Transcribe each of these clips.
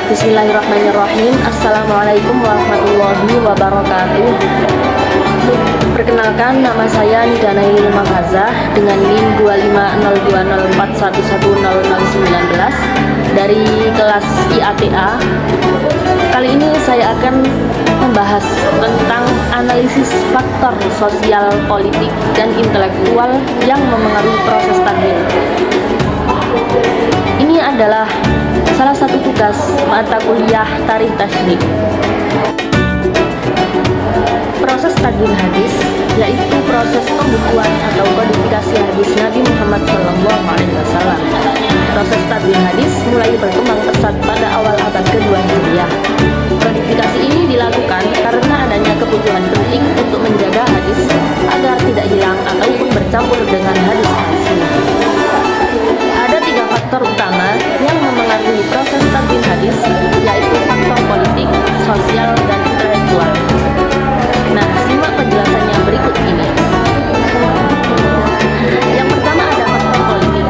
Bismillahirrahmanirrahim. Assalamualaikum warahmatullahi wabarakatuh. Perkenalkan, nama saya Nida Nailul Mahazah dengan NIM 250204110019 dari kelas IATA. Kali ini saya akan membahas tentang analisis faktor sosial, politik, dan intelektual yang memengaruhi proses tadwin. Ini adalah salah satu tugas mata kuliah Tarikh Tasyrik. Proses tadwin hadis yaitu proses pembukuan atau kodifikasi hadis Nabi Muhammad SAW. Proses tadwin hadis mulai berkembang pesat pada awal abad kedua Hijriah. Kodifikasi ini dilakukan karena adanya kebutuhan penting untuk menjaga hadis agar tidak hilang ataupun bercampur dengan hadis palsu. Ada 3 faktor utama yang memengaruhi proses tadwin hadis, yaitu faktor politik, sosial, dan intelektual. Nah, simak penjelasannya berikut ini. Yang pertama ada faktor politik.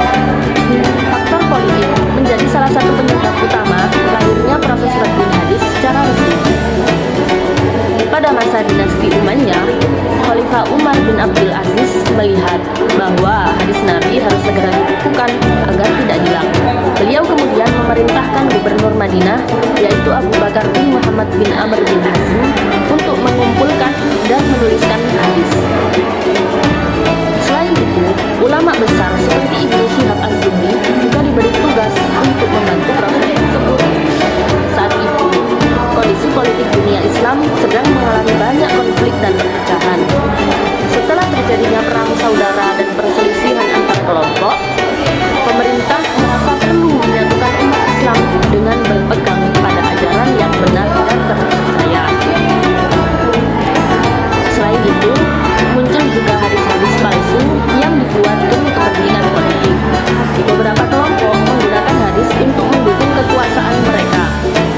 Faktor politik menjadi salah satu penyebab utama lahirnya proses tadwin hadis secara resmi. Pada masa dinasti Umayyah, Khalifah Umar bin Abdul Aziz melihat bahwa hadis Nabi harus segera dibukukan agar tidak hilang. Beliau kemudian memerintahkan gubernur Madinah, yaitu Abu Bakar bin Muhammad bin Amr bin Hazm, untuk mengumpulkan dan menuliskan hadis. Selain itu, ulama besar seperti Ibnu Syihab Az-Zuhri juga diberi tugas untuk membantu proses tersebut. Saat itu, kondisi politik dunia Islam sedang mengalami banyak konflik dan perpecahan. Setelah terjadinya perang saudara dan perselisihan antar kelompok, pemerintah merasa perlu menyatukan umat Islam dengan berpegang pada ajaran yang benar dan terpercaya. Selain itu, muncul juga hadis-hadis palsu yang dibuat demi kepentingan politik. Beberapa kelompok menggunakan hadis untuk mendukung kekuasaan mereka.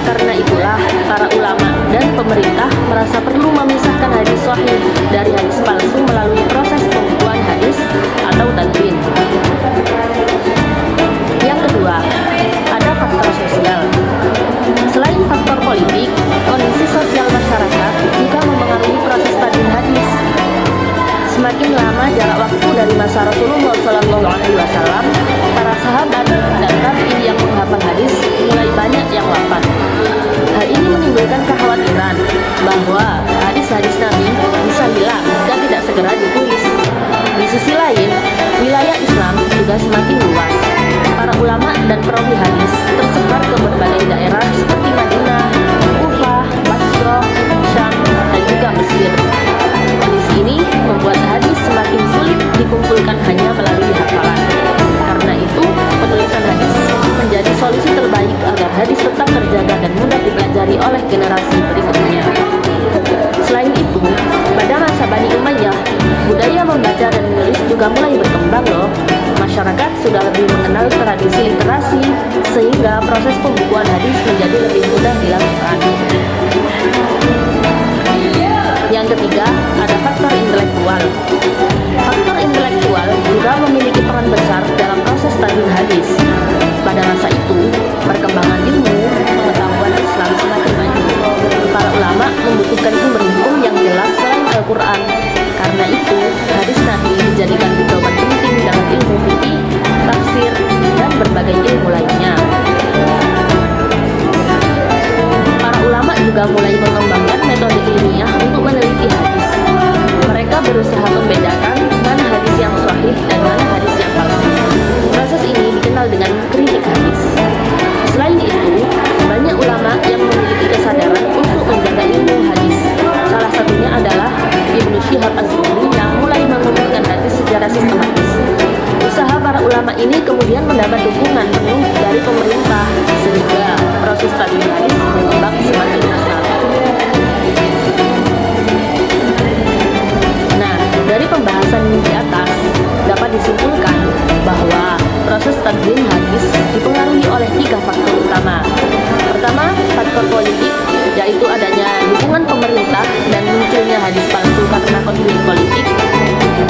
Karena itulah, para ulama dan pemerintah merasa perlu memisahkan hadis sahih dari hadis palsu melalui proses pembukuan hadis atau tadwin. Yang kedua, ada faktor sosial. Selain faktor politik, kondisi sosial masyarakat juga memengaruhi proses tadwin hadis. Semakin lama jarak waktu dari masa Rasulullah SAW, para sahabat dan tabi'in yang menghafal hadis mulai banyak yang wafat. Hal ini menimbulkan kekhawatiran bahwa hadis-hadis Nabi bisa hilang jika tidak segera ditulis. Di sisi lain, wilayah Islam juga semakin luas. Para ulama dan perawi hadis tersebar ke berbagai daerah seperti Madinah, Kufah, Basrah, Syam, dan juga Mesir. Kondisi ini membuat hadis semakin sulit dikumpulkan hanya melalui hafalan. Karena itu, penulisan hadis menjadi solusi terbaik agar hadis tetap terjaga dan mudah dipelajari oleh generasi berikutnya. Selain itu, pada masa Bani Umayyah, budaya membaca dan menulis juga mulai berkembang loh. Masyarakat sudah lebih mengenal tradisi literasi, sehingga proses pembukuan hadis menjadi lebih mudah dilakukan. Yang ketiga, ada faktor intelektual. Faktor intelektual juga memiliki peran besar dalam proses tadwin hadis. Pada masa itu, perkembangan ilmu pengetahuan Islam semakin maju. Para ulama membutuhkan sumber hukum yang jelas selain Al-Quran. Karena itu, hadis Nabi dijadikan pedoman penting dalam ilmu fikih, tafsir, dan berbagai ilmu lainnya. Para ulama juga mulai mengembangkan metode ilmiah untuk meneliti hadis. Mereka berusaha membedakan mana hadis yang sahih dan mana hadis yang palsu. Proses ini dikenal dengan kritik hadis. Selain itu, banyak ulama yang memiliki kesadaran untuk menjaga ilmu hadis. Salah satunya adalah Ibnu Syihab Az-Zuhri yang mulai mengumpulkan hadis secara sistematis. Usaha para ulama ini kemudian mendapat dukungan penuh dari pemerintah, sehingga proses tadwin hadis berkembang semakin besar. Nah, dari pembahasan di atas dapat disimpulkan bahwa proses tadwin hadis dipengaruhi oleh 3 faktor utama. Pertama, faktor politik, yaitu adanya dukungan pemerintah dan munculnya hadis palsu karena konflik politik.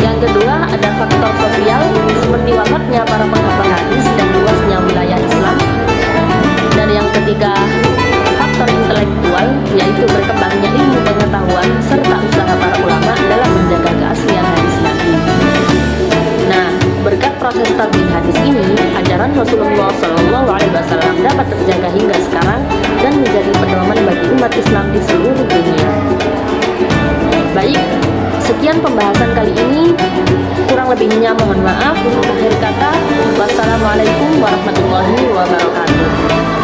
Yang kedua, ada faktor sosial seperti wafatnya para penghafal hadis dan luasnya wilayah Islam. Dan yang ketiga, terjaga hingga sekarang dan menjadi pedoman bagi umat Islam di seluruh dunia. Baik, sekian pembahasan kali ini. Kurang lebihnya mohon maaf. Akhir kata, wassalamualaikum warahmatullahi wabarakatuh.